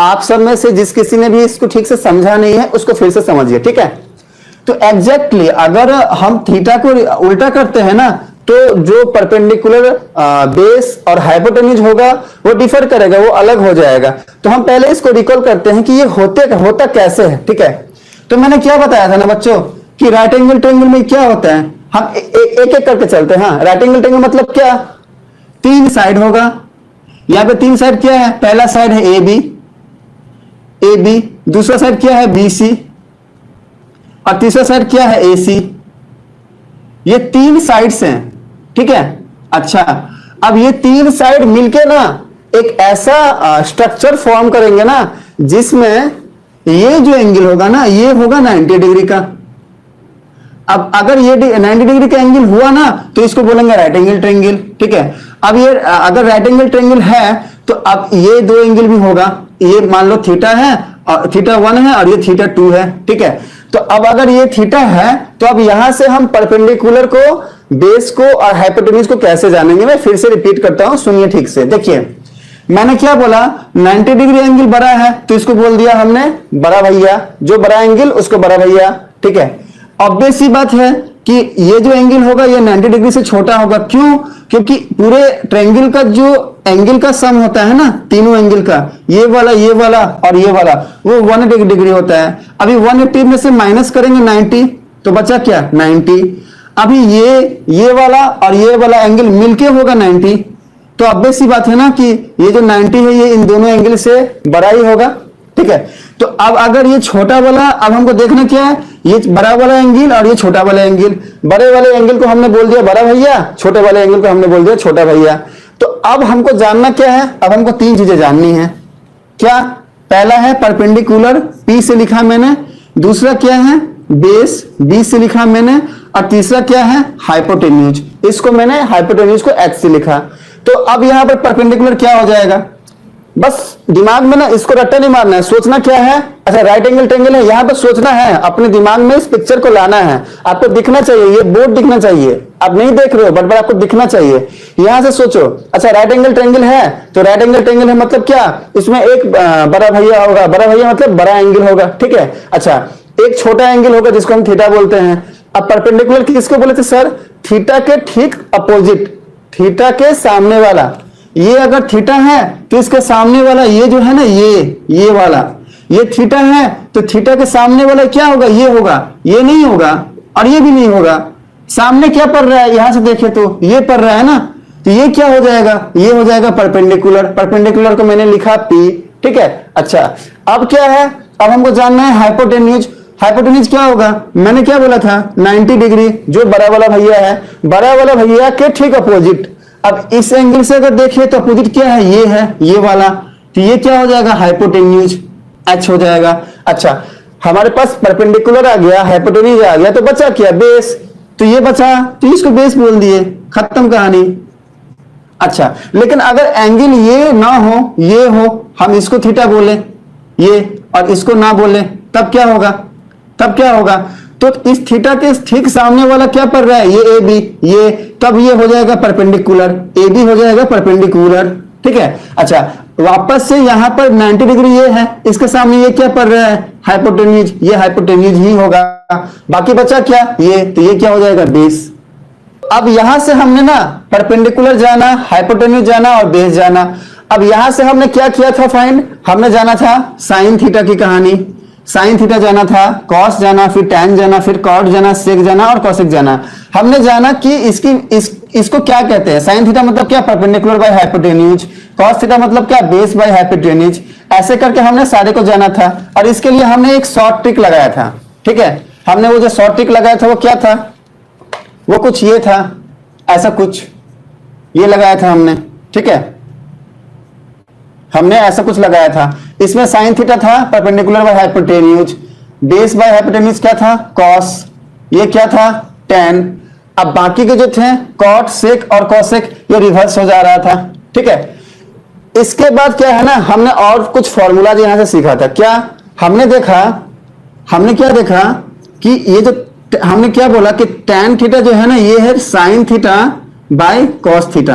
आप सब में से जिस किसी ने भी इसको ठीक से समझा नहीं है उसको फिर से समझिए, ठीक है। तो एग्जैक्टली अगर हम थीटा को उल्टा करते हैं ना तो जो परपेंडिकुलर बेस और हाइपोटेन्यूज होगा वो डिफर करेगा, वो अलग हो जाएगा। तो हम पहले इसको रिकॉल करते हैं कि ये होता कैसे है, ठीक है। तो मैंने क्या बताया था ना बच्चों कि राइट एंगल ट्रायंगल में क्या होता है, हम एक एक करके चलते हैं। हाँ, राइट एंगल ट्रायंगल मतलब क्या, 3 साइड होगा। यहां पे 3 साइड क्या है, पहला साइड है ए बी, दूसरा साइड क्या है बी सी, और तीसरा साइड क्या है ए सी। ये 3 साइड्स हैं, ठीक है। अच्छा, अब ये 3 साइड मिलके ना एक ऐसा स्ट्रक्चर फॉर्म करेंगे ना जिसमें ये जो एंगल होगा ना ये होगा 90 डिग्री का। अब अगर ये 90 डिग्री का एंगल हुआ ना तो इसको बोलेंगे राइट एंगल ट्रायंगल, ठीक है। अब ये अगर राइट एंगल ट्रायंगल है तो अब ये 2 एंगल भी होगा, ये मान लो थीटा है और थीटा 1 है और ये थीटा 2 है, ठीक है। तो अब अगर ये थीटा है तो अब यहां से हम परपेंडिकुलर को, बेस को और हाइपोटेन्यूज को कैसे जानेंगे, मैं फिर से रिपीट करता हूं, सुनिए ठीक से। देखिए मैंने क्या बोला, 90 डिग्री एंगल बड़ा है तो इसको बोल दिया हमने बड़ा भैया, जो बड़ा एंगल उसको बड़ा भैया, ठीक है। ऑब्वियस सी बात है कि ये जो एंगल होगा ये 90 डिग्री से छोटा होगा, क्यों, क्योंकि पूरे ट्रायंगल का जो एंगल का सम होता है ना, तीनों एंगल का, ये वाला और ये वाला, वो 180 डिग्री होता है। अभी 180 में से माइनस करेंगे 90 तो बचा क्या 90। अभी ये वाला और ये वाला एंगल मिलके होगा 90, तो ऑब्वियस सी बात है ना कि ये जो 90 है ये इन दोनों एंगल से बड़ा ही होगा, ठीक है। तो अब अगर ये छोटा वाला, अब हमको देखना क्या है, ये बड़ा वाला एंगल और ये छोटा वाला एंगल, बड़े वाले एंगल को हमने बोल दिया बड़ा भैया, छोटे वाले एंगल को हमने बोल दिया छोटा भैया। तो अब हमको जानना क्या है, अब हमको 3 चीजें जाननी है। क्या, पहला है परपेंडिकुलर, P से लिखा मैंने, दूसरा क्या है बेस, B से लिखा मैंने, और तीसरा क्या है हाइपोटेन्यूज, इसको मैंने हाइपोटेन्यूज को H से लिखा। तो अब यहां पर परपेंडिकुलर क्या हो जाएगा, बस दिमाग में ना इसको रट्टा नहीं मारना है, सोचना क्या है, अच्छा राइट एंगल ट्रायंगल है, यहां पर सोचना है, अपने दिमाग में इस पिक्चर को लाना है, आपको दिखना चाहिए, ये बोर्ड दिखना चाहिए, आप नहीं देख रहे हो बट आपको दिखना चाहिए, यहां से सोचो। अच्छा राइट एंगल ट्रायंगल है तो राइट एंगल ट्रायंगल है मतलब क्या, इसमें एक बड़ा भैया होगा, बड़ा भैया मतलब बड़ा एंगल होगा, ठीक है। अच्छा एक छोटा एंगल होगा जिसको हम थीटा बोलते हैं। अब परपेंडिकुलर किसको बोले थे सर, थीटा के ठीक अपोजिट, थीटा के सामने वाला, ये अगर थीटा है तो इसके सामने वाला ये जो है ना ये वाला, ये थीटा है तो थीटा के सामने वाला क्या होगा, ये होगा, ये नहीं होगा और ये भी नहीं होगा। सामने क्या पड़ रहा है, यहां से देखे तो ये पड़ रहा है ना, तो ये क्या हो जाएगा, ये हो जाएगा परपेंडिकुलर, परपेंडिकुलर को मैंने लिखा P, ठीक है। अच्छा अब क्या है, अब हमको जानना है हाइपोटेन्यूज। हाइपोटेन्यूज क्या होगा, मैंने क्या बोला था 90 डिग्री, जो बड़ा वाला भैया है, बड़ा वाला भैया के ठीक अपोजिट। अब इस एंगल से अगर देखिए तो अपोजिट क्या है, ये वाला, तो ये क्या हो जाएगा हाइपोटेन्यूज, H हो जाएगा। अच्छा हमारे पास परपेंडिकुलर आ गया, हाइपोटेन्यूज आ गया, तो बचा क्या बेस, तो ये बचा, तो इसको बेस बोल दिए, खत्म कहानी। अच्छा लेकिन अगर एंगल ये ना हो, ये हो, हम इसको थीटा बोले ये और इसको ना बोले, तब क्या होगा, तो इस थीटा के ठीक सामने वाला क्या पड़ रहा है, ये ए बी, ये, तब ये हो जाएगा परपेंडिकुलर, ए बी हो जाएगा परपेंडिकुलर, ठीक है। अच्छा वापस से यहां पर 90 डिग्री ये है, इसके सामने ये क्या पड़ रहा है हाइपोटेन्यूज, ये हाइपोटेन्यूज ही होगा। बाकी बचा क्या, ये, तो ये क्या हो जाएगा बेस। अब यहां से हमने ना परपेंडिकुलर जाना, हाइपोटेन्यूज जाना और बेस जाना। अब यहां से हमने क्या किया था फाइंड, हमने जाना था साइन थीटा की कहानी, साइन थीटा जाना था, कॉस जाना, फिर टैन जाना, फिर कॉट जाना, सेक जाना और कॉसेक जाना। हमने जाना कि इसको क्या कहते हैं, साइन थीटा मतलब क्या perpendicular by hypotenuse, cos theta मतलब क्या बेस बाय हाइपोटेन्यूज, ऐसे करके हमने सारे को जाना था। और इसके लिए हमने एक शॉर्ट ट्रिक लगाया था, ठीक है। हमने वो जो शॉर्ट ट्रिक लगाया था वो क्या था, वो कुछ ये था, ऐसा कुछ ये लगाया था हमने, ठीक है, हमने ऐसा कुछ लगाया था। इसमें साइन थीटा था perpendicular by hypotenuse, base by hypotenuse क्या था कॉस, ये क्या था टैन। अब बाकी के जो थे कॉट, सेक और कॉसेक ये रिवर्स हो जा रहा था, ठीक है। इसके बाद क्या है ना, हमने और कुछ फॉर्मूला यहां से सीखा था। क्या हमने देखा, हमने क्या देखा कि ये जो हमने क्या बोला कि टैन थीटा जो है ना ये है sine theta by cos theta.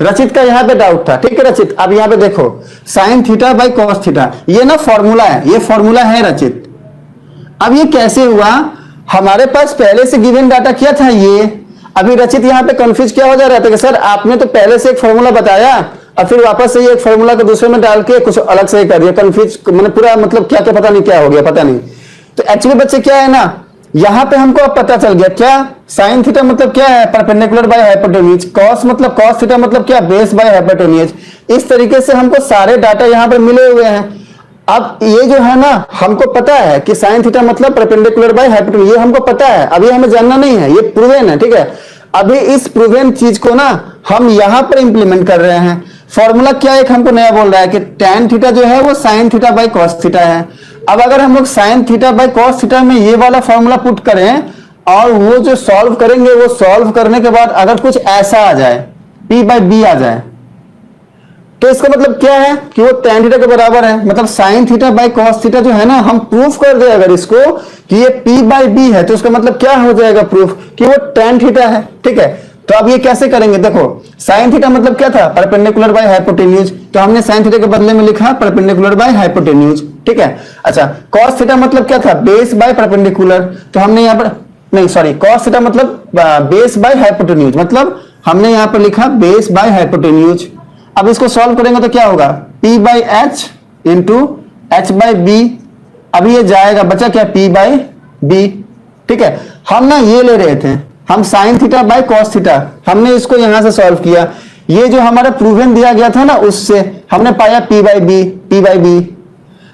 रचित का यहाँ पे डाउट था, ठीक है रचित। अब यहाँ पे देखो sine theta by cos theta, ये ना फॉर्मूला है, ये फॉर्मूला है रचित। अब ये कैसे हुआ, हमारे पास पहले से गिवन डाटा क्या था ये। अभी रचित यहाँ पे कंफ्यूज क्या हो जा रहा था कि सर आपने तो पहले से एक फॉर्मूला बताया और फिर वापस से ये एक फॉर्मूला को दूसरे में डाल के कुछ अलग से कर दिया, कंफ्यूज मैंने पूरा मतलब क्या क्या पता नहीं क्या हो गया, पता नहीं। तो एक्चुअली बच्चे क्या है ना, यहां पे हमको अब पता चल गया क्या, साइन थीटा मतलब क्या है, परपेंडिकुलर बाय हाइपोटेन्यूज। कॉस मतलब कॉस थीटा मतलब क्या, बेस बाय हाइपोटेन्यूज। इस तरीके से हमको सारे डाटा यहां पर मिले हुए हैं। अब ये जो है ना, हमको पता है कि साइन थीटा मतलब परपेंडिकुलर बाय हाइपोटेन्यूज, ये हमको पता है, अभी हमें जानना नहीं है, ये प्रूवन है, ठीक है। अभी इस प्रूवन चीज को ना हम यहां पर इंप्लीमेंट कर रहे हैं। फॉर्मूला क्या एक हमको नया बोल रहा है कि tan थीटा जो है वो sine theta by cos theta है। अब अगर हम लोग sine theta by cos theta में ये वाला फॉर्मूला पुट करें और वो जो सॉल्व करेंगे, वो सॉल्व करने के बाद अगर कुछ ऐसा आ जाए, p बाई बी आ जाए, तो इसका मतलब क्या है कि वो tan थीटा के बराबर है। मतलब sine theta by cos theta जो है ना, हम प्रूफ कर दे अगर इसको कि ये p बाई बी है, तो इसका मतलब क्या हो जाएगा प्रूफ कि वो tan थीटा है, ठीक है। तो अब ये कैसे करेंगे, देखो साइन थीटा मतलब क्या था, परपेंडिकुलर बाय हाइपोटेन्यूज, तो हमने साइन थीटा के बदले में लिखा परपेंडिकुलर बाय हाइपोटेन्यूज, ठीक है। अच्छा, कॉस थीटा मतलब क्या था, बेस बाय परपेंडिकुलर, तो हमने यहाँ पर नहीं सॉरी, कॉस थीटा मतलब बेस बाय हाइपोटेन्यूज, मतलब हमने यहाँ पर लिखा बेस बाय हाइपोटेन्यूज। अब इसको सॉल्व करेंगे तो क्या होगा, p by H into H by B. अभी ये जाएगा, बचा क्या, p बाई बी, ठीक है। हम ना ये ले रहे थे, हम sine theta by cos theta, हमने इसको यहां से सॉल्व किया। ये जो हमारा प्रूवन दिया गया था ना, उससे हमने पाया p by B, p by B.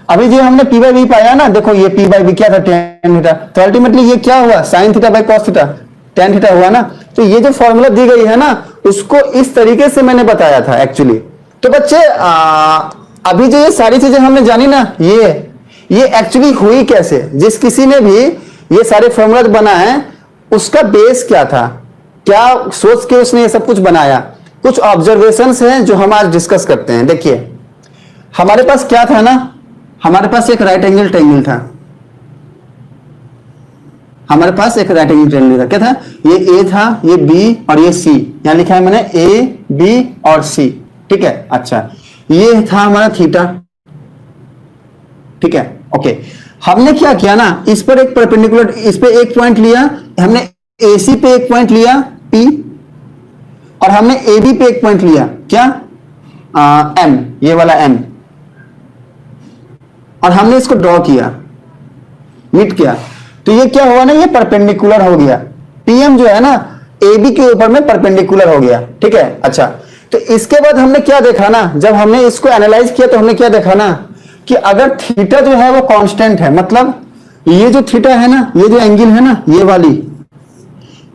अभी जो हमने p बाई बी पाया ना, देखो ये p बाई बी क्या था, tan थीटा, तो अल्टीमेटली ये क्या हुआ, sine theta by cos theta, tan theta हुआ ना। तो ये जो फॉर्मूला दी गई है ना, उसको इस तरीके से मैंने बताया था एक्चुअली। तो बच्चे अभी जो ये सारी चीजें हमने जानी ना, ये एक्चुअली हुई कैसे, जिस किसी ने भी ये सारे फॉर्मूला बनाए उसका बेस क्या था, क्या सोच के उसने ये सब कुछ बनाया। कुछ ऑब्जर्वेशंस हैं जो हम आज डिस्कस करते हैं। देखिए हमारे पास क्या था ना, हमारे पास एक राइट एंगल ट्रायंगल था, हमारे पास एक राइट एंगल ट्रायंगल था, क्या था, ये ए था, ये बी और ये सी, यहां लिखा है मैंने ए बी और सी, ठीक है। अच्छा, ये था हमारा थीटा, ठीक है, ओके। हमने क्या किया ना, इस पर एक परपेंडिकुलर, इस पे एक पॉइंट लिया हमने, AC पे एक पॉइंट लिया P, और हमने AB पे एक पॉइंट लिया क्या, M, ये वाला M, और हमने इसको ड्रॉ किया, मीट किया। तो ये क्या हुआ ना, ये परपेंडिकुलर हो गया, PM जो है ना AB के ऊपर में परपेंडिकुलर हो गया, ठीक है। अच्छा, तो इसके बाद हमने क्या देखा ना, जब हमने इसको एनालाइज किया तो हमने क्या देखा ना कि अगर थीटा जो है वो कांस्टेंट है, मतलब ये जो थीटा है ना, ये जो एंगल है ना, ये वाली,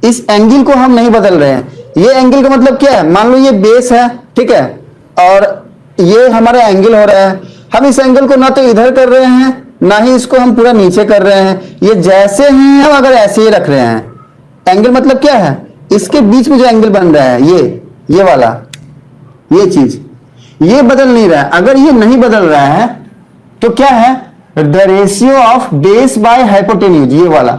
इस एंगल को हम नहीं बदल रहे हैं। ये एंगल का मतलब क्या है, मान लो ये बेस है, ठीक है, और ये हमारा एंगल हो रहा है, हम इस एंगल को ना तो इधर कर रहे हैं ना ही इसको हम पूरा नीचे कर रहे हैं, ये जैसे हैं हम अगर ऐसे ही रख रहे हैं। एंगल मतलब क्या है, इसके बीच में जो एंगल बन रहा है, ये वाला, ये चीज, ये बदल नहीं रहा है। अगर ये नहीं बदल रहा है तो क्या है, the ratio of base bye hypotenuse, ये वाला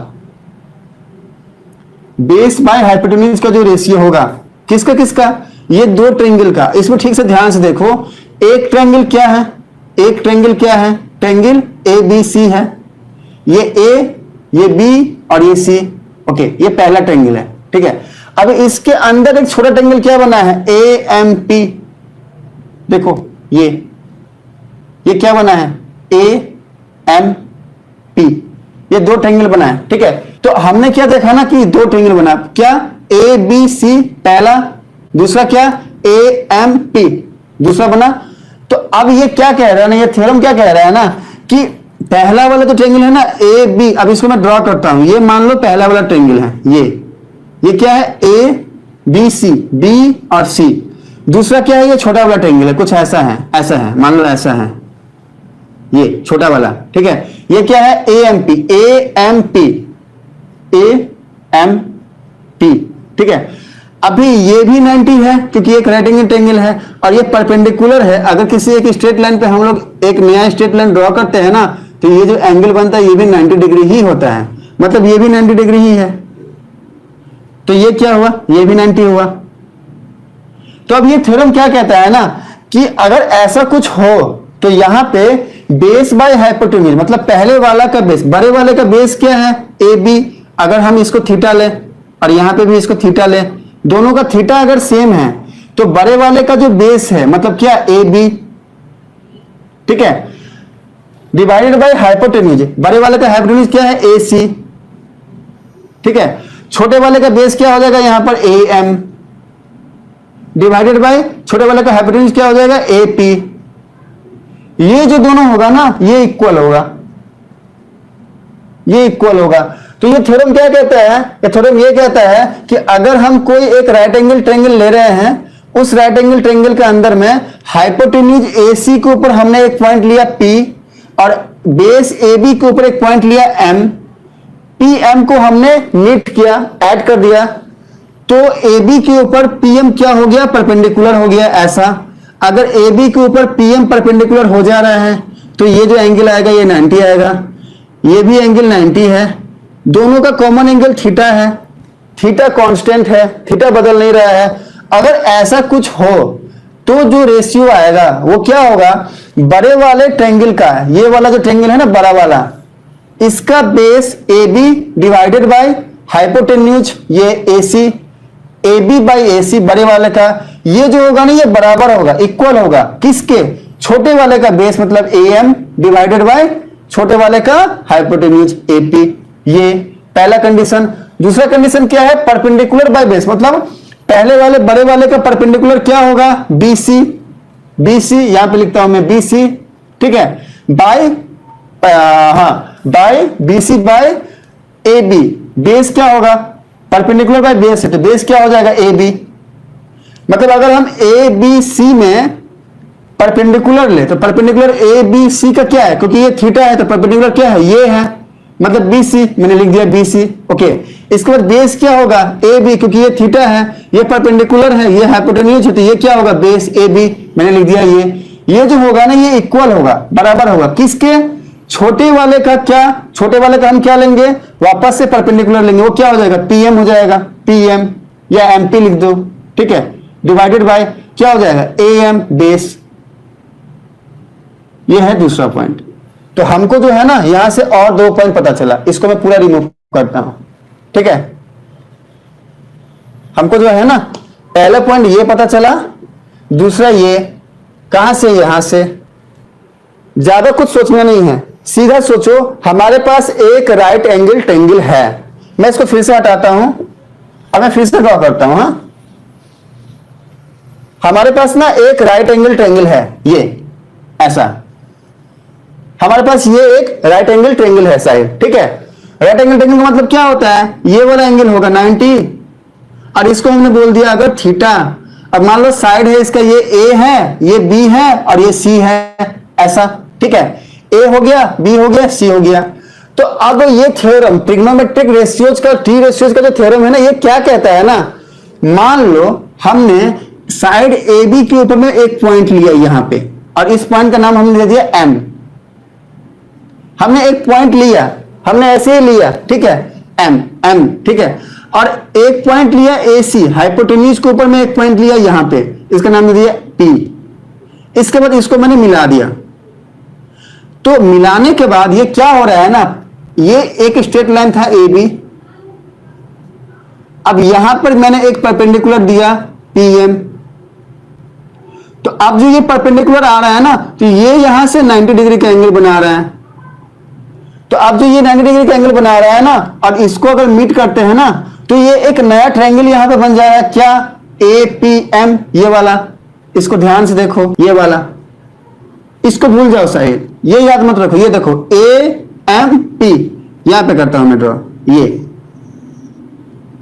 बेस बाय हाइपोटेन्यूज का जो रेशियो होगा, किसका किसका, ये दो ट्रायंगल का। इसमें ठीक से ध्यान से देखो, एक ट्रायंगल क्या है, एक ट्रायंगल क्या है, ट्रायंगल ABC है, ये A, ये B और ये C, ओके, ये पहला ट्रायंगल है, ठीक है। अब इसके अंदर एक छोटा ट्रायंगल क्या बना है, AMP, देखो ये क्या बना है, AMP, ये दो ट्रायंगल बना है, ठीक है। तो हमने क्या देखा ना कि दो ट्रायंगल बना, क्या, ABC पहला, दूसरा क्या, AMP दूसरा बना। तो अब ये क्या कह रहा है ना, ये थ्योरम क्या कह रहा है ना कि पहला वाला तो ट्रायंगल है ना AB, अब इसको मैं ड्रॉ करता हूं, ये मान लो पहला वाला ट्रायंगल है, ये क्या है, ABC, B और C। दूसरा क्या है, ये छोटा वाला ट्रायंगल है, कुछ ऐसा है, मान लो ऐसा है, ये छोटा वाला, ठीक है। ये क्या है, AMP, ठीक है। अभी ये भी 90 है क्योंकि एक राइट एंगल ट्रायंगल है और ये परपेंडिकुलर है। अगर किसी एक स्ट्रेट लाइन पे हम लोग एक नया स्ट्रेट लाइन ड्रॉ करते हैं ना, तो ये जो एंगल बनता है ये भी 90 डिग्री ही होता है, मतलब ये भी 90 डिग्री ही है। तो ये क्या हुआ, ये भी 90 हुआ। तो अब ये थ्योरम क्या कहता है ना कि अगर ऐसा कुछ हो तो यहां पे बेस बाय हाइपोटेन्यूज, मतलब पहले वाला का बेस, बड़े वाले का बेस क्या है ए बी, अगर हम इसको थीटा लें और यहां पे भी इसको थीटा लें, दोनों का थीटा अगर सेम है तो बड़े वाले का जो बेस है मतलब क्या ए बी, ठीक है, डिवाइडेड बाय हाइपोटेन्यूज, बड़े वाले का हाइपोटेन्यूज क्या है ए सी, ठीक है, छोटे वाले का बेस क्या हो जाएगा यहां पर ए एम, डिवाइडेड बाय छोटे वाले का हाइपोटेन्यूज क्या हो जाएगा ए पी। ये जो दोनों होगा ना ये इक्वल होगा, ये इक्वल होगा। तो ये थ्योरम क्या कहता है, ये थ्योरम ये कहता है कि अगर हम कोई एक राइट एंगल ट्रायंगल ले रहे हैं, उस राइट एंगल ट्रायंगल के अंदर में हाइपोटेन्यूज ए सी के ऊपर हमने एक पॉइंट लिया P और बेस ए बी के ऊपर एक पॉइंट लिया M, पी एम को हमने नीट किया, ऐड कर दिया, तो ए बी के ऊपर पी एम क्या हो गया, परपेंडिकुलर हो गया। ऐसा अगर ए बी के ऊपर पी एम परपेंडिकुलर हो जा रहा है तो ये जो एंगल आएगा ये 90 आएगा, ये भी एंगल 90 है, दोनों का कॉमन एंगल थीटा है, थीटा कांस्टेंट है, थीटा बदल नहीं रहा है। अगर ऐसा कुछ हो तो जो रेशियो आएगा वो क्या होगा, बड़े वाले ट्रायंगल का, ये वाला जो ट्रायंगल है ना बड़ा वाला, इसका base A B divided by hypotenuse ये A C, A B by ए सी बड़े वाले का, ये जो होगा ना ये बराबर होगा, इक्वल होगा किसके, छोटे वाले का बेस मतलब ए एम डिवाइडेड बाय छोटे वाले का हाइपोटेन्यूज ए पी। ये पहला कंडीशन। दूसरा कंडीशन क्या है, परपेंडिकुलर बाय बेस, मतलब पहले वाले बड़े वाले का परपेंडिकुलर क्या होगा बी सी, बी सी यहां पे लिखता हूं मैं बी सी, ठीक है, by by B C by A B, base क्या होगा परपेंडिकुलर बाय बेस है तो बेस क्या हो जाएगा ए बी। मतलब अगर हम ए बी सी में परपेंडिकुलर ले तो परपेंडिकुलर ए बी सी का क्या है, क्योंकि ये थीटा है तो परपेंडिकुलर क्या है ये है, मतलब बी सी, मैंने लिख दिया बी सी। ओके, इसके बाद बेस क्या होगा ए बी, क्योंकि ये थीटा है, ये परपेंडिकुलर है, ये हाइपोटेन्यूज है तो ये क्या होगा बेस ए बी, मैंने लिख दिया ये जो होगा ना ये इक्वल होगा, बराबर होगा किसके, छोटे वाले का। क्या छोटे वाले का हम क्या लेंगे, वापस से परपेंडिकुलर लेंगे, वो क्या हो जाएगा पीएम हो जाएगा, पीएम या एमपी लिख दो, ठीक है, डिवाइडेड बाय क्या हो जाएगा ए एम बेस। ये है दूसरा पॉइंट। तो हमको जो है ना यहां से और 2 पॉइंट पता चला, इसको मैं पूरा रिमूव करता हूं, ठीक है। हमको जो है ना पहला पॉइंट ये पता चला, दूसरा ये कहां से, यहां से। ज्यादा कुछ सोचना नहीं है, सीधा सोचो हमारे पास एक राइट एंगल ट्रायंगल है, मैं इसको फिर से हटाता हूं, अब मैं फिर से ड्रॉ करता हूं। हमारे पास ना एक राइट एंगल ट्रायंगल है, ये ऐसा हमारे पास ये एक राइट एंगल ट्रायंगल है साइड, ठीक है। राइट एंगल ट्रायंगल का मतलब क्या होता है, ये वाला एंगल होगा 90 और इसको हमने बोल दिया अगर थीटा। अब मान लो साइड है इसका, ये ए है, ये बी है और ये सी है, ऐसा, ठीक है, ए हो गया, बी हो गया, सी हो गया। तो अब ये थ्योरम ट्रिग्नोमेट्रिक रेशियोज का, टी रेशियोज का जो थ्योरम है ना, ये क्या कहता है ना, मान लो हमने साइड ए बी के ऊपर में एक पॉइंट लिया यहां पे और इस पॉइंट का नाम हमने दे दिया एम। हमने एक पॉइंट लिया, हमने ऐसे ही लिया, ठीक है, एम एम, ठीक है, और एक पॉइंट लिया ए सी, हाइपोटेन्यूज के ऊपर में एक पॉइंट लिया यहां पे, इसका नाम दे दिया पी। इसके बाद इसको मैंने मिला दिया, तो मिलाने के बाद ये क्या हो रहा है ना, ये एक स्ट्रेट लाइन था ए बी, अब यहां पर मैंने एक परपेंडिकुलर दिया पी एम, तो अब जो ये परपेंडिकुलर आ रहा है ना तो ये यहां से 90 डिग्री का एंगल बना रहा है। तो अब जो ये 90 डिग्री का एंगल बना रहा है ना और इसको अगर मीट करते हैं ना तो ये एक नया ट्रायंगल यहां पे बन जाएगा, क्या ए पी एम, ये वाला, इसको ध्यान से देखो, ये वाला, इसको भूल जाओ साहिब, ये याद मत रखो, ये देखो ए एम पी, यहां पे करता हूं मैं ड्रॉ, ये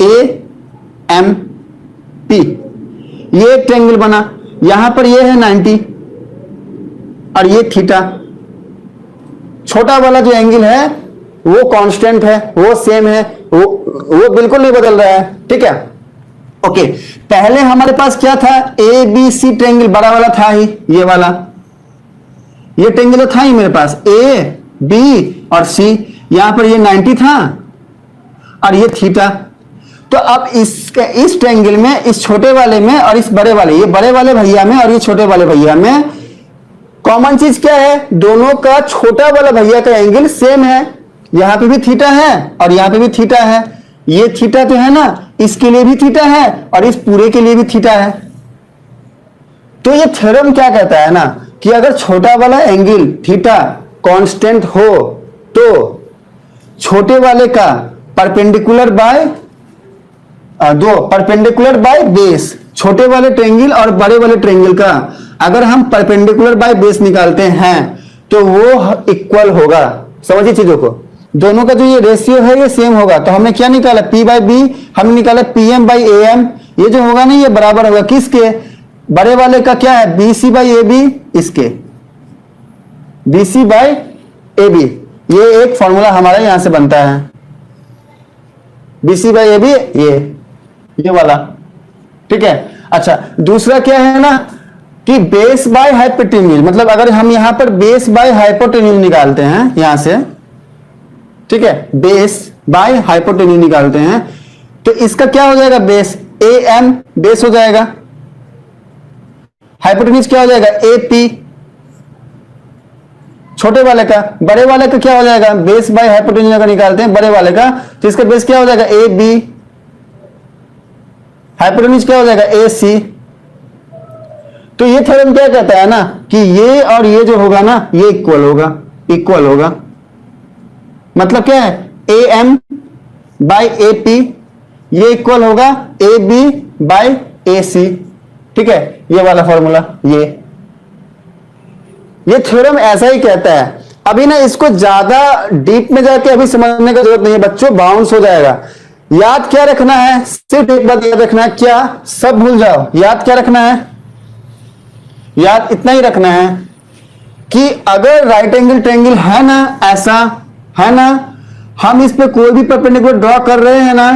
ए एम पी, ये एक ट्रायंगल बना, यहां पर ये है 90 और ये थीटा। छोटा वाला जो एंगल है वो कांस्टेंट है, वो सेम है, वो बिल्कुल नहीं बदल रहा है, ठीक है। ओके, पहले हमारे पास क्या था, ए बी सी ट्रायंगल बड़ा वाला था ही, ये वाला, ये ट्रायंगल था ही मेरे पास, ए बी और सी, यहां पर ये 90 था और ये थीटा। तो अब इस ट्रायंगल में, इस छोटे वाले में और इस बड़े वाले, ये बड़े वाले भैया में और ये छोटे वाले भैया में कॉमन चीज क्या है? दोनों का छोटा वाला भैया का एंगल सेम है। यहां पे भी थीटा है और यहां पे भी थीटा है। ये थीटा तो है ना, इसके लिए भी थीटा है और इस पूरे के लिए भी थीटा है। तो ये थ्योरम क्या कहता है ना कि अगर छोटा वाला एंगल थीटा कांस्टेंट हो तो छोटे वाले का परपेंडिकुलर बाय बेस, छोटे वाले ट्रायंगल और बड़े वाले ट्रायंगल का अगर हम परपेंडिकुलर बाय बेस निकालते हैं तो वो इक्वल होगा। समझिए चीजों को, दोनों का जो ये रेशियो है ये सेम होगा। तो हमने क्या निकाला? P बाई बी, हमने निकाला PM बाई AM। ये जो होगा ना ये बराबर होगा किसके? बड़े वाले का क्या है? BC बाई AB, इसके BC बाई AB। ये एक फॉर्मूला हमारा यहां से बनता है, BC बाई AB, ये वाला, ठीक है। अच्छा, दूसरा क्या है ना कि बेस बाय हाइपोटेन्यूज, मतलब अगर हम यहां पर बेस बाय हाइपोटेन्यूज निकालते हैं यहां से, ठीक है, बेस बाय हाइपोटेन्यूज निकालते हैं तो इसका क्या हो जाएगा? बेस AM बेस हो जाएगा, हाइपोटेन्यूज क्या हो जाएगा? AP छोटे वाले का। बड़े वाले का क्या हो जाएगा? बेस बाय हाइपोटेन्यूज अगर निकालते हैं बड़े वाले का तो इसका बेस क्या हो जाएगा? AB, हाइपोटेन्यूज क्या हो जाएगा? AC। तो ये थ्योरम क्या कहता है ना कि ये और ये जो होगा ना ये इक्वल होगा। मतलब क्या है? AM बाई AP ये इक्वल होगा AB बाई AC, ठीक है। ये वाला फॉर्मूला, ये थ्योरम ऐसा ही कहता है। अभी ना इसको ज्यादा डीप में जाके अभी समझने की जरूरत नहीं है बच्चों, बाउंस हो जाएगा। याद क्या रखना है? सिर्फ एक बात याद रखना है, क्या? सब भूल जाओ। याद क्या रखना है? याद इतना ही रखना है कि अगर राइट एंगल ट्रायंगल है ना, ऐसा है ना, हम इस पे कोई भी परपेंडिकुलर ड्रॉ कर रहे हैं ना,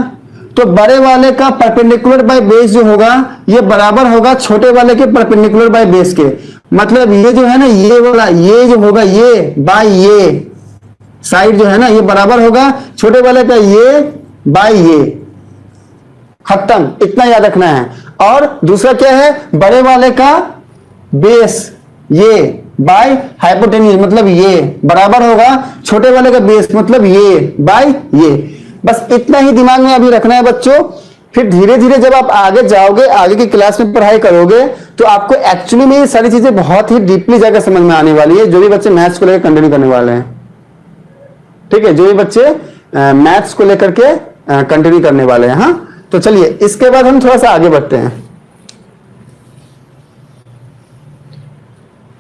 तो बड़े वाले का परपेंडिकुलर बाय बेस जो होगा ये बराबर होगा छोटे वाले के परपेंडिकुलर बाय बेस के। मतलब ये जो है ना, ये वाला, ये जो होगा ये बाय ये साइड जो है ना ये बराबर होगा छोटे वाले का ये बाय ये। खत्म, इतना याद रखना है। और दूसरा क्या है? बड़े वाले का बेस ये बाय हाइपोटेन्यूज, मतलब ये बराबर होगा छोटे वाले का बेस, मतलब ये बाय ये। बस इतना ही दिमाग में अभी रखना है बच्चों। फिर धीरे धीरे जब आप आगे जाओगे, आगे की क्लास में पढ़ाई करोगे तो आपको एक्चुअली में ये सारी चीजें बहुत ही डीपली जाकर समझ में आने वाली है, जो भी बच्चे मैथ्स को लेकर कंटिन्यू करने वाले हैं, ठीक है। जो भी बच्चे मैथ्स को लेकर के कंटिन्यू करने वाले हैं। हाँ, तो चलिए इसके बाद हम थोड़ा सा आगे बढ़ते हैं।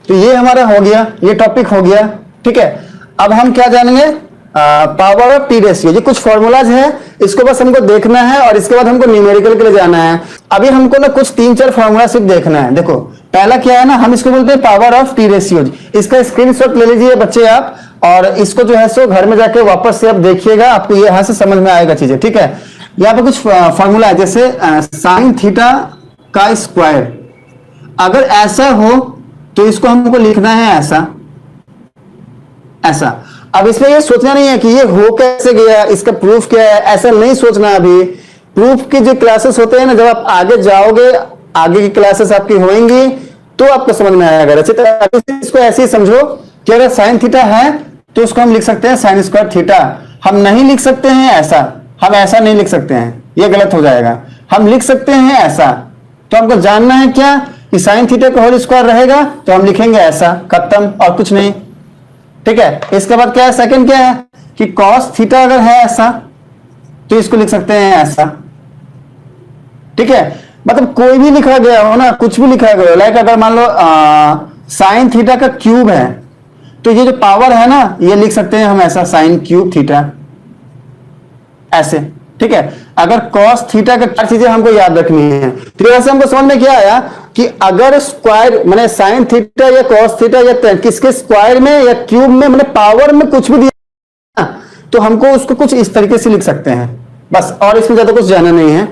तो ये हमारा हो गया, ये टॉपिक हो गया, ठीक है। अब हम क्या जानेंगे? Power of T ratio. ये कुछ फॉर्मूलाज है, इसको बस हमको देखना है और इसके बाद हमको न्यूमेरिकल के लिए जाना है। अभी हमको ना कुछ 3-4 फॉर्मूला सिर्फ देखना है। देखो पहला क्या है ना, हम इसको बोलते हैं पावर ऑफ टी रेशियो। इसका स्क्रीनशॉट ले लीजिए बच्चे आप, और इसको जो है सो घर में जाके वापस से आप देखिएगा, आपको ये यहां से समझ में आएगा चीजें, ठीक है। यहाँ पे कुछ फॉर्मूला है, जैसे साइन थीटा का स्क्वायर अगर ऐसा हो तो इसको हमको लिखना है ऐसा। अब इसमें ये सोचना नहीं है कि ये हो कैसे गया, इसका प्रूफ क्या है, ऐसा नहीं सोचना। अभी प्रूफ की जो क्लासेस होते हैं ना, जब आप आगे जाओगे, आगे की क्लासेस आपकी होंगी तो आपको समझ में आएगा। इसको ऐसे ही समझो कि अगर साइन थीटा है तो उसको हम लिख सकते हैं साइन स्क्वायर थीटा। हम नहीं लिख सकते हैं ऐसा, हम ऐसा नहीं लिख सकते हैं, ये गलत हो जाएगा। हम लिख सकते हैं ऐसा। तो हमको जानना है क्या कि साइन थीटा का होल स्क्वायर रहेगा तो हम लिखेंगे ऐसा, खत्म, और कुछ नहीं, ठीक है। इसके बाद क्या है? सेकंड क्या है कि कॉस थीटा अगर है ऐसा तो इसको लिख सकते हैं ऐसा, ठीक है। मतलब कोई भी लिखा गया हो ना, कुछ भी लिखा गया हो, लाइक अगर मान लो साइन थीटा का क्यूब है तो ये जो पावर है ना ये लिख सकते हैं हम ऐसा, साइन क्यूब थीटा, ऐसे, ठीक है। अगर कॉस थीटा का 4 चीजें हमको याद रखनी है। तो ऐसे हमको समझ में क्या आया कि अगर स्क्वायर मैंने साइन थीटा या कॉस थीटा या किसके स्क्वायर में या क्यूब में मैंने पावर में कुछ भी दिया तो हमको उसको कुछ इस तरीके से लिख सकते हैं बस, और इसमें ज्यादा कुछ जाना नहीं है।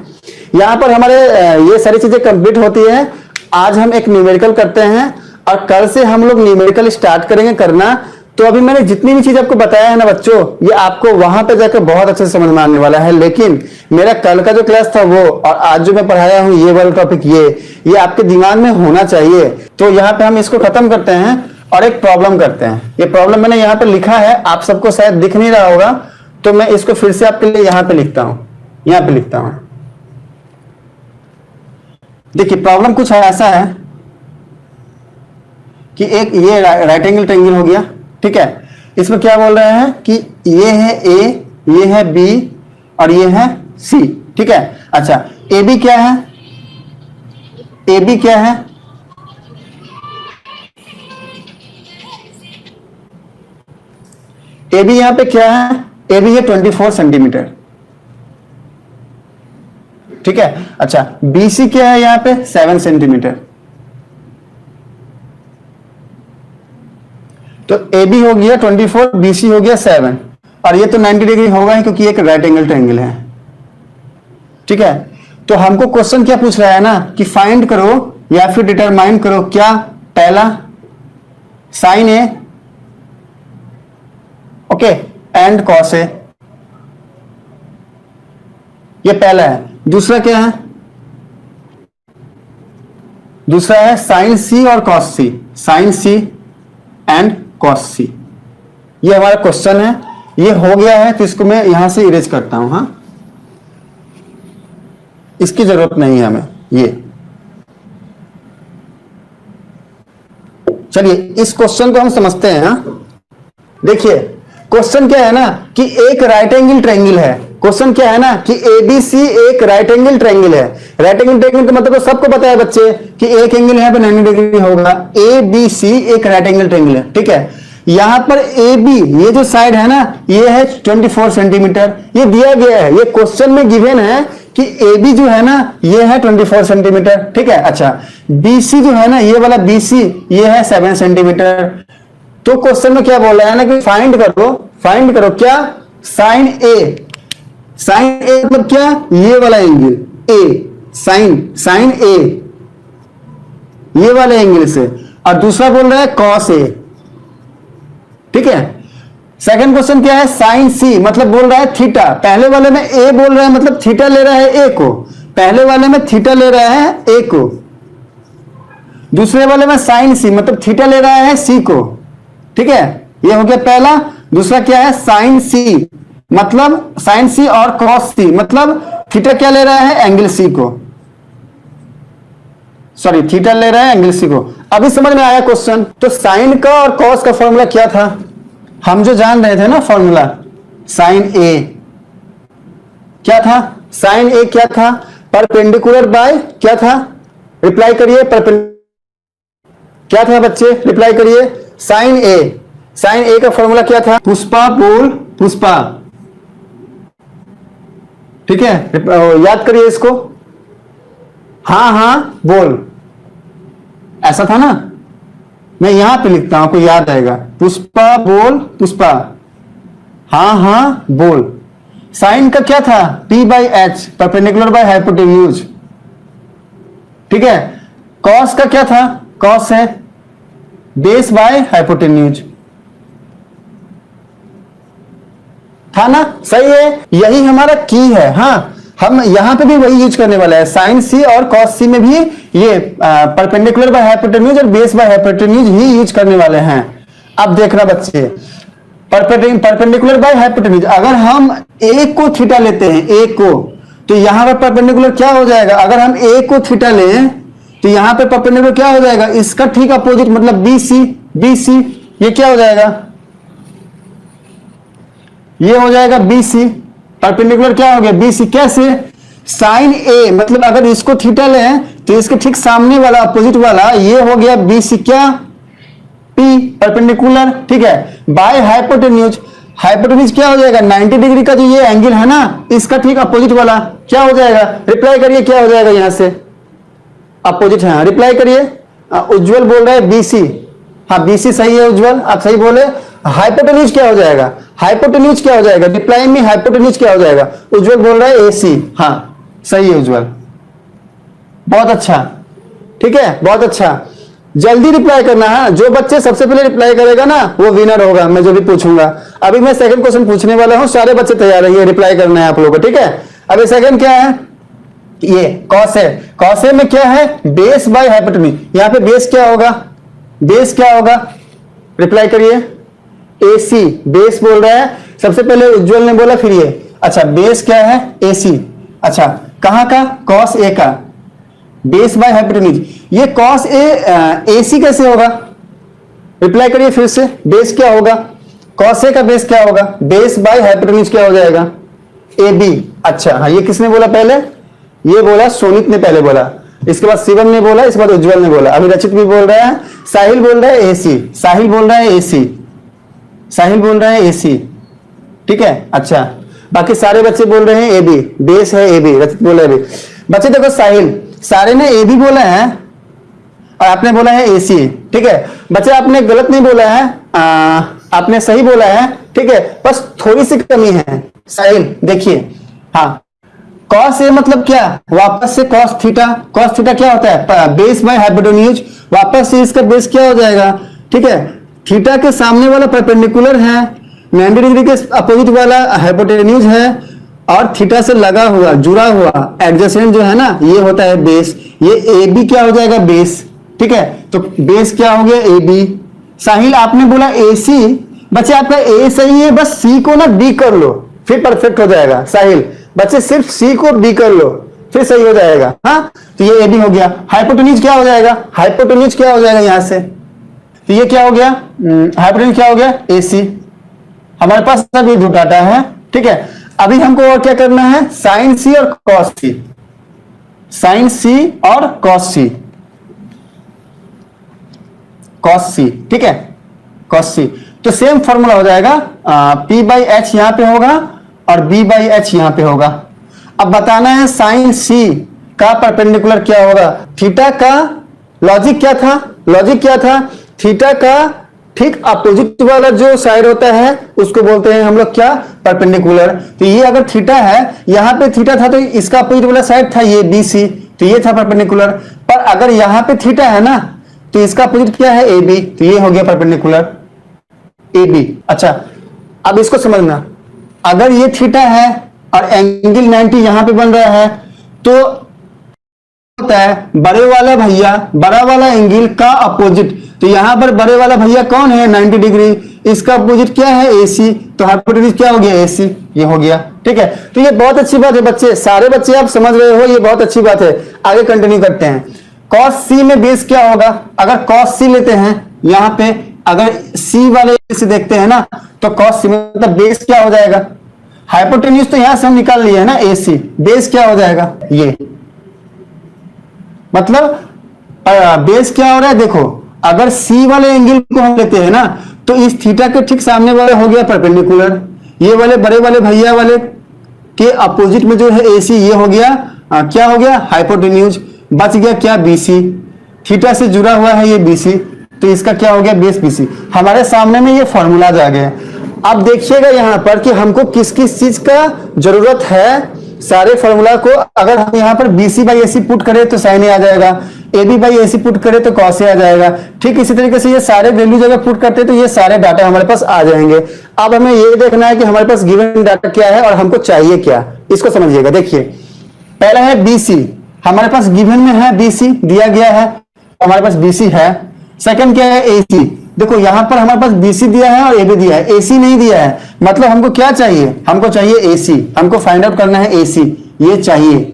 यहां पर हमारे ये सारी चीजें कंप्लीट होती है। आज हम एक न्यूमेरिकल करते हैं और कल से हम लोग न्यूमेरिकल स्टार्ट करेंगे करना। तो अभी मैंने जितनी भी चीज आपको बताया है ना बच्चों, ये आपको वहां पे जाकर बहुत अच्छे से समझ में आने वाला है। लेकिन मेरा कल का जो क्लास था वो और आज जो मैं पढ़ाया हूं ये वाला टॉपिक, ये आपके दिमाग में होना चाहिए। तो यहाँ पे हम इसको खत्म करते हैं और एक प्रॉब्लम करते हैं। ये प्रॉब्लम मैंने यहाँ पे लिखा है, आप सबको शायद दिख नहीं रहा होगा, तो मैं इसको फिर से आपके लिए यहाँ पे लिखता हूं, यहाँ पे लिखता हूं। देखिए प्रॉब्लम कुछ ऐसा है कि एक ये राइट एंगल ट्रायंगल हो गया, ठीक है। इसमें क्या बोल रहे हैं कि ये है ए, ये है बी और ये है सी, ठीक है। अच्छा ए बी क्या है, ए बी क्या है, ए बी यहां पे क्या है, ए बी है 24 सेंटीमीटर, ठीक है। अच्छा बी सी क्या है यहां पे 7 सेंटीमीटर। तो ए बी हो गया 24, बी सी हो गया 7 और ये तो 90 डिग्री होगा ही क्योंकि एक राइट एंगल ट्रायंगल है, ठीक है। तो हमको क्वेश्चन क्या पूछ रहा है ना कि फाइंड करो या फिर डिटरमाइन करो, क्या पहला sine A, okay, and cos A, ये पहला है। दूसरा क्या है, दूसरा है साइन सी और cos C, sine C and cos C. ये हमारा क्वेश्चन है, ये हो गया है तो इसको मैं यहां से इरेज करता हूं, हाँ इसकी जरूरत नहीं है हमें। ये चलिए इस क्वेश्चन को हम समझते हैं। हाँ देखिए क्वेश्चन क्या है ना कि एक राइट एंगल ट्रायंगल है। क्वेश्चन क्या है ना कि एबीसी एक राइट एंगल ट्रायंगल है। राइट एंगल ट्रायंगल का मतलब तो सबको पता है बच्चे कि एक एंगल यहाँ पे 90 डिग्री होगा। ए बी सी एक राइट एंगल ट्रायंगल है, ठीक है। यहां पर ए बी ये जो साइड है ना ये है 24 सेंटीमीटर, ये दिया गया है, ये क्वेश्चन में गिवन है कि ए बी जो है ना ये है 24 सेंटीमीटर, ठीक है। अच्छा बी सी जो है ना ये वाला बी सी ये है 7 सेंटीमीटर। तो क्वेश्चन में क्या बोल रहा है ना कि फाइंड करो क्या साइन ए, साइन ए मतलब क्या, ये वाला एंगल ए, साइन ए ये वाले एंगल से, और दूसरा बोल रहा है कॉस ए, ठीक है। सेकंड क्वेश्चन क्या है साइन सी मतलब बोल रहा है थीटा। पहले वाले में ए बोल रहा है मतलब थीटा ले रहा है ए को, पहले वाले में थीटा ले रहा है ए को, दूसरे वाले में साइन सी मतलब थीटा ले रहा है सी को, ठीक है। ये हो गया पहला। दूसरा क्या है साइन सी मतलब साइन सी और कॉस सी मतलब थीटा क्या ले रहा है एंगल सी को, सॉरी थीटा ले रहा है एंगल सी को। अभी समझ में आया क्वेश्चन। तो साइन का और कॉस का फॉर्मूला क्या था, हम जो जान रहे थे ना फॉर्मूला, साइन ए क्या था, साइन ए क्या था, परपेंडिकुलर बाय क्या था, रिप्लाई करिए, क्या था बच्चे रिप्लाई करिए, साइन ए, साइन ए का फॉर्मूला क्या था, पुष्पा बोल पुष्पा, ठीक है। याद करिए इसको, हाँ बोल, ऐसा था ना, मैं यहां पे लिखता हूं आपको याद आएगा, पुष्पा बोल पुष्पा, हाँ बोल। साइन का क्या था P by H, perpendicular by hypotenuse, ठीक है। कॉस का क्या था, कॉस है बेस बाय हाइपोटेन्यूज, था ना, सही है। यही हमारा की है। हाँ हम यहां पे भी वही यूज करने वाला है, साइन सी और कॉस सी में भी ये परपेंडिकुलर बाय हाइपोटेन्यूज और base by hypotenuse he use करने वाले हैं। अब देखना बच्चे, परपेंडिकुलर बाय हाइपोटेन्यूज, अगर हम ए को थीटा लेते हैं, ए को, तो यहां पर परपेंडिकुलर क्या हो जाएगा, अगर हम ए को थीटा लें तो यहां पर परपेंडिकुलर क्या हो जाएगा, इसका ठीक अपोजिट मतलब बी सी, ये क्या हो जाएगा, ये हो जाएगा बी सी, परपेंडिकुलर क्या हो गया बी सी। कैसे, साइन ए मतलब अगर इसको थीटा लें तो इसके ठीक सामने वाला अपोजिट वाला ये हो गया बी सी क्या, पी, परपेंडिकुलर, ठीक है, बाय हाइपोटेन्यूज। हाइपोटेन्यूज क्या हो जाएगा 90 डिग्री का जो ये एंगल है ना इसका ठीक अपोजिट वाला क्या हो जाएगा, रिप्लाई करिए क्या हो जाएगा, यहां से अपोजिट है, रिप्लाई करिए। उज्जवल बोल रहा है बी सी, हाँ बी सी सही है उज्जवल, आप सही बोले। हाइपोटेन्यूज क्या हो जाएगा, हाइपोटेन्यूज क्या हो जाएगा, रिप्लाई में हाइपोटेन्यूज क्या हो जाएगा, उज्जवल बोल रहा है एसी, हाँ सही है उज्जवल, बहुत अच्छा, ठीक है बहुत अच्छा। जल्दी रिप्लाई करना है, जो बच्चे सबसे पहले रिप्लाई करेगा ना वो विनर होगा। मैं जो भी पूछूंगा, अभी मैं सेकंड क्वेश्चन पूछने वाला हूं, सारे बच्चे तैयार रहिए, रिप्लाई करना है आप लोगों को, ठीक है। अभी सेकंड क्या है, ये कॉस है। कॉस में क्या है, बेस बाय हाइपोटेन्यूज। यहां पे बेस क्या होगा, बेस क्या होगा, रिप्लाई करिए। AC बेस बोल रहा है, सबसे पहले उज्जवल ने बोला, फिर ये। अच्छा बेस क्या है, AC। अच्छा कहां का, कॉस A का, बेस बाय हाइपोटेन्यूज। ये कॉस A AC कैसे होगा, रिप्लाई करिए फिर से। बेस क्या होगा, कॉस A का बेस क्या होगा, बेस बाय हाइपोटेन्यूज क्या हो जाएगा, AB। अच्छा हाँ, ये किसने बोला पहले, ये बोला सोनित ने पहले बोला, इसके बाद शिवम ने बोला, इसके बाद उज्जवल ने बोला, अभी रचित भी बोल रहा है, साहिल बोल रहा है AC, साहिल बोल रहा है AC, साहिल बोल रहा है AC, ठीक है। अच्छा बाकी सारे बच्चे बोल रहे हैं AB, बेस है AB, रचित बोला AB। बच्चे देखो साहिल, सारे ने AB बोला है और आपने बोला है AC, ठीक है। बच्चे आपने गलत नहीं बोला है, आपने सही बोला है, ठीक है, बस थोड़ी सी कमी है। साहिल देखिए, हाँ कॉस A मतलब क्या, वापस से कॉस थीटा। कॉस थीटा क्या होता है, बेस बाय हाइपोटेन्यूज। वापस से इसका बेस क्या हो जाएगा, ठीक है। थीटा के सामने वाला परपेंडिकुलर है, 90 डिग्री के अपोजिट वाला हाइपोटेन्यूज है, और थीटा से लगा हुआ जुड़ा हुआ एडजेसेंट जो है ना, ये होता है बेस। ये AB क्या हो जाएगा, बेस, ठीक है। तो बेस क्या हो गया, AB। साहिल आपने बोला AC, बच्चे आपका A सही है, बस C को ना D कर लो, फिर परफेक्ट हो जाएगा। साहिल बच्चे सिर्फ C को D कर लो, फिर सही हो जाएगा। हाँ तो ये AB हो गया। हाइपोटेन्यूज क्या हो जाएगा, हाइपोटेन्यूज क्या हो जाएगा यहां से, तो ये क्या हो गया, हाइपोटेन्यूज क्या हो गया, AC। हमारे पास अभी दो डाटा है, ठीक है। अभी हमको और क्या करना है, साइन C और कॉस C, साइन C और कॉस C, कॉस C, ठीक है, कॉस C। तो सेम फॉर्मूला हो जाएगा, P/H यहां पे होगा और B/H यहां पे होगा। अब बताना है साइन C का परपेंडिकुलर क्या होगा। थीटा का लॉजिक क्या था, लॉजिक क्या था, थीटा का ठीक अपोजिट वाला जो साइड होता है उसको बोलते हैं हम लोग क्या, परपेंडिकुलर। तो ये अगर थीटा है, यहां पे थीटा था तो इसका अपोजिट वाला साइड था ये BC, तो ये था परपेंडिकुलर। पर अगर यहां पे थीटा है ना, तो इसका अपोजिट क्या है, AB, तो ये हो गया परपेंडिकुलर AB। अच्छा अब इसको समझना, अगर ये थीटा है और एंगल 90 यहां पे बन रहा है, तो होता है बड़े वाला भैया, बड़ा वाला एंगल का अपोजिट। तो यहां पर बड़े वाला भैया कौन है, 90 डिग्री, इसका अपोजिट क्या है, AC, तो हाइपोटेन्यूज क्या हो गया, AC, ये हो गया, ठीक है। तो ये बहुत अच्छी बात है बच्चे, सारे बच्चे आप समझ रहे हो, ये बहुत अच्छी बात है। आगे कंटिन्यू करते हैं। कॉस C में बेस क्या होगा, अगर कॉस C लेते हैं यहां पे, अगर C वाले से देखते हैं ना, तो कॉस C मतलब बेस क्या हो जाएगा, हाइपोटेन्यूज तो यहां से हम निकाल लिए है ना AC, बेस क्या हो जाएगा, ये मतलब बेस क्या हो रहा है, देखो अगर C वाले एंगल को हम लेते हैं ना, तो इस थीटा के ठीक सामने वाले हो गया परपेंडिकुलर, ये वाले बड़े वाले भैया वाले के अपोजिट में जो है AC, ये हो गया क्या हो गया, हाइपोटेन्यूज। बच गया क्या, BC, थीटा से जुड़ा हुआ है ये BC, तो इसका क्या हो गया, बेस BC। हमारे सामने में ये फॉर्मूला आ गया। अब देखिएगा यहां पर कि हमको किस किस चीज का जरूरत है। सारे फॉर्मूला को अगर हम यहां पर BC/AC पुट करें तो साइन A आ जाएगा, AB/AC पुट करें तो कॉस A आ जाएगा। ठीक इसी तरीके से ये सारे वैल्यू जगह पुट करते हैं तो ये सारे डाटा हमारे पास आ जाएंगे। अब हमें ये देखना है कि हमारे पास गिवन डाटा क्या है और हमको चाहिए क्या, इसको समझिएगा। देखिए पहला है BC, हमारे पास गिवन में है BC दिया गया है, हमारे पास BC है। सेकंड क्या है, AC, देखो यहां पर हमारे पास BC दिया है और AB दिया है, AC नहीं दिया है, मतलब हमको क्या चाहिए, हमको चाहिए AC, हमको फाइंड आउट करना है AC, ये चाहिए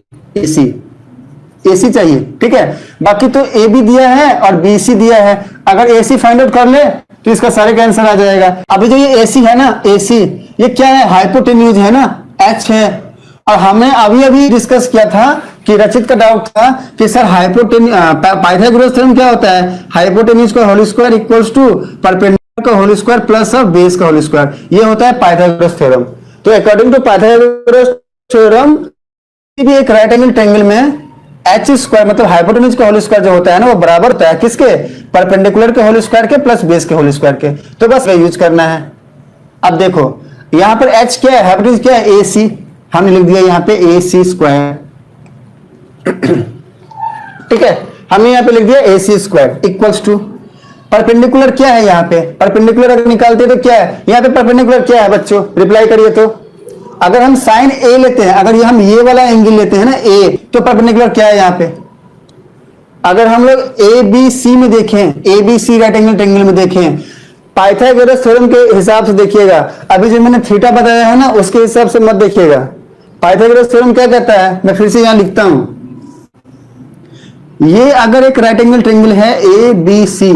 AC चाहिए, ठीक है। बाकी तो AB दिया है और BC दिया है, अगर AC फाइंड आउट कर ले तो इसका सारे का आंसर आ जाएगा। अभी जो ये AC है ना, AC ये क्या है, हाइपोटेन्यूज है ना, H है। और हमने अभी अभी डिस्कस किया था कि रचित का डाउट था कि सर पाइथागोरस थ्योरम क्या होता है, हाइपोटेन्यूज का whole square equals to perpendicular का whole square plus of base का होल स्क्वायर, ये होता है पाइथागोरस थ्योरम। तो अकॉर्डिंग टू पाइथागोरस थ्योरम भी एक राइट एंगल ट्रायंगल में H स्क्वायर मतलब हाइपोटेन्यूज का होल स्क्वायर जो होता है ना, वो बराबर होता है किसके, परपेंडिकुलर के होल स्क्वायर के प्लस बेस के होल स्क्वायर के। तो बस वही यूज करना है। अब देखो यहां पर H क्या है, हाइपोटेन्यूज क्या है, AC, हमने लिख दिया यहां पे AC स्क्वायर, ठीक है। हमने यहाँ पे लिख दिया AC square equals to perpendicular क्या है यहाँ पे, परपेंडिकुलर अगर निकालते हैं तो क्या है यहाँ पे, परपेंडिकुलर क्या है बच्चों, रिप्लाई करिए। तो अगर हम साइन A लेते हैं, अगर हम ये वाला एंगल लेते हैं ना A, तो परपेंडिकुलर क्या है यहाँ पे। अगर हम लोग ABC में देखें, ABC राइट एंगल ट्रायंगल में देखें, पाइथागोरस थ्योरम के हिसाब से देखिएगा, अभी जो मैंने थीटा बताया है ना उसके हिसाब से मत देखिएगा। पाइथागोरस थ्योरम क्या कहता है, मैं फिर से यहां लिखता हूं, ये अगर एक राइट एंगल ट्रायंगल है ABC,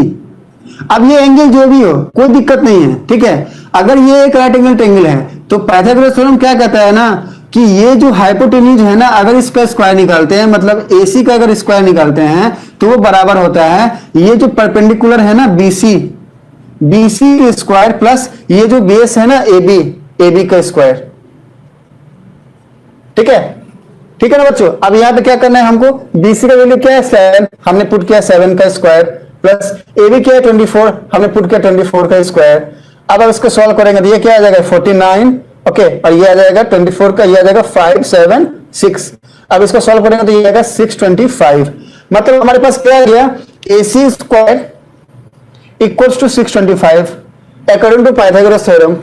अब ये एंगल जो भी हो कोई दिक्कत नहीं है, ठीक है। अगर ये एक राइट एंगल ट्रायंगल है तो पाइथागोरस थ्योरम क्या कहता है ना कि ये जो हाइपोटेन्यूज है ना, अगर इसका स्क्वायर निकालते हैं, मतलब AC का अगर स्क्वायर निकालते हैं तो वो बराबर होता है ये जो परपेंडिकुलर है ना BC के स्क्वायर प्लस ये जो बेस है ना AB का स्क्वायर, ठीक है, ठीक है ना बच्चों। अब यहां पे क्या करना है हमको, BC का वैल्यू क्या है 7, हमने पुट किया 7 का स्क्वायर, प्लस AB क्या है 24, हमने पुट किया 24 का स्क्वायर। अब इसको सॉल्व करेंगे तो ये क्या आ जाएगा 49, ओके, और ये आ जाएगा 24 का, ये आ जाएगा 576। अब इसको सॉल्व करेंगे तो ये आएगा 625। मतलब हमारे पास क्या आ गया, AC square equals to 625 according to Pythagoras theorem,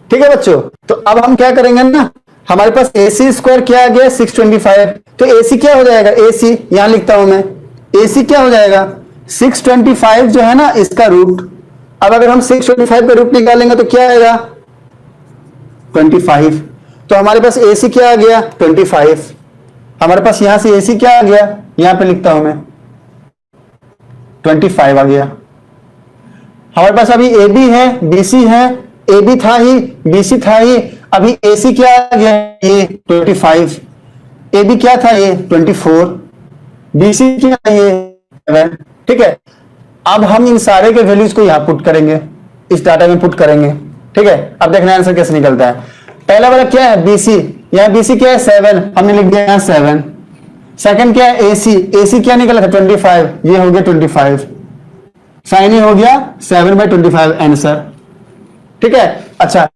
ठीक है बच्चों। तो अब हम क्या करेंगे ना, हमारे पास AC स्क्वायर क्या आ गया 625, तो AC क्या हो जाएगा, AC यहां लिखता हूं मैं, AC क्या हो जाएगा 625 जो है ना इसका रूट। अब अगर हम 625 का रूट निकालेंगे तो क्या आएगा 25, तो हमारे पास AC क्या आ गया 25, हमारे पास यहां से AC क्या आ गया, यहां पे लिखता हूं मैं 25 आ गया। हमारे पास अभी AB है, BC है, AB था ही, BC था ही, अभी AC क्या आ गया ये 25, AB क्या था ये 24, BC क्या है ये 7, ठीक है। अब हम इन सारे के वैल्यूज को यहां पुट करेंगे, इस डाटा में पुट करेंगे, ठीक है। अब देखना आंसर कैसे निकलता है। पहला वाला क्या है BC, यहां BC क्या है 7, हमने लिख दिया यहां 7। सेकंड क्या है AC क्या निकला था 25, ये हो गया 25, साइन ही हो गया 7/25 आंसर, ठीक है। अच्छा,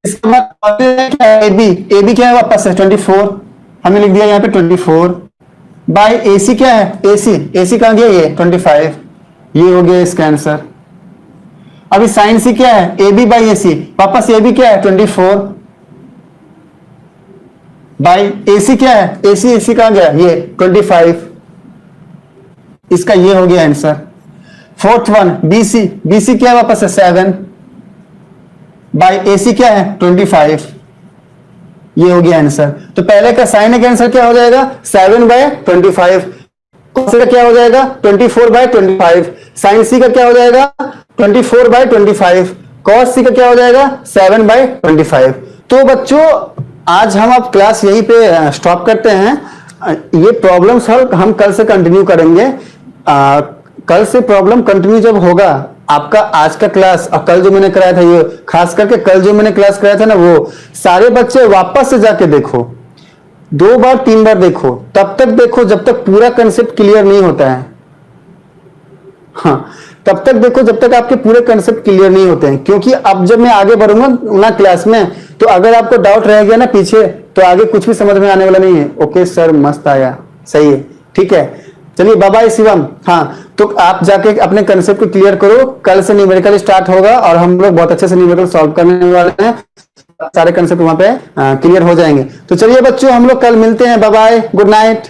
इसके बाद क्या है AB क्या है वापस से 24, हमने लिख दिया यहाँ पे 24 बाय AC क्या है AC कहां गया ये 25, ये हो गया इसका आंसर। अभी साइन C क्या है AB बाय AC, वापस AB क्या है 24 बाय AC क्या है AC कहां गया ये 25, इसका ये हो गया आंसर। फोर्थ वन BC क्या है वापस है 7 बाय AC क्या है 25, ये हो गया आंसर। तो पहले का साइन का आंसर क्या हो जाएगा 7/25, कॉस का क्या हो जाएगा 24/25, साइन C का क्या हो जाएगा 24/25, कॉस C का क्या हो जाएगा 7/25। तो बच्चों आज हम अब क्लास यहीं पे स्टॉप करते हैं, ये प्रॉब्लम सॉल्व हम कल से कंटिन्यू करेंगे। कल से प्रॉब्लम कंटिन्यू जब होगा आपका आज का क्लास, और कल जो मैंने कराया था ये खास करके कल जो मैंने क्लास कराया था ना, वो सारे बच्चे वापस से जाके देखो, 2 बार 3 बार देखो, तब तक देखो जब तक पूरा कंसेप्ट क्लियर नहीं होता है। हाँ, तब तक देखो जब तक आपके पूरे कंसेप्ट क्लियर नहीं होते हैं, क्योंकि अब जब मैं आगे बढ़ूंगा ना क्लास में, तो अगर आपको डाउट रह गया ना पीछे, तो आगे कुछ भी समझ में आने वाला नहीं है। ओके सर, मस्त आया, सही है, ठीक है, चलिए बाय बाय शिवम। हाँ, तो आप जाके अपने कंसेप्ट को क्लियर करो, कल से न्यूमेरिकल स्टार्ट होगा और हम लोग बहुत अच्छे से न्यूमेरिकल सॉल्व करने वाले हैं, सारे कंसेप्ट वहां पे क्लियर हो जाएंगे। तो चलिए बच्चों, हम लोग कल मिलते हैं, बाय बाय, गुड नाइट।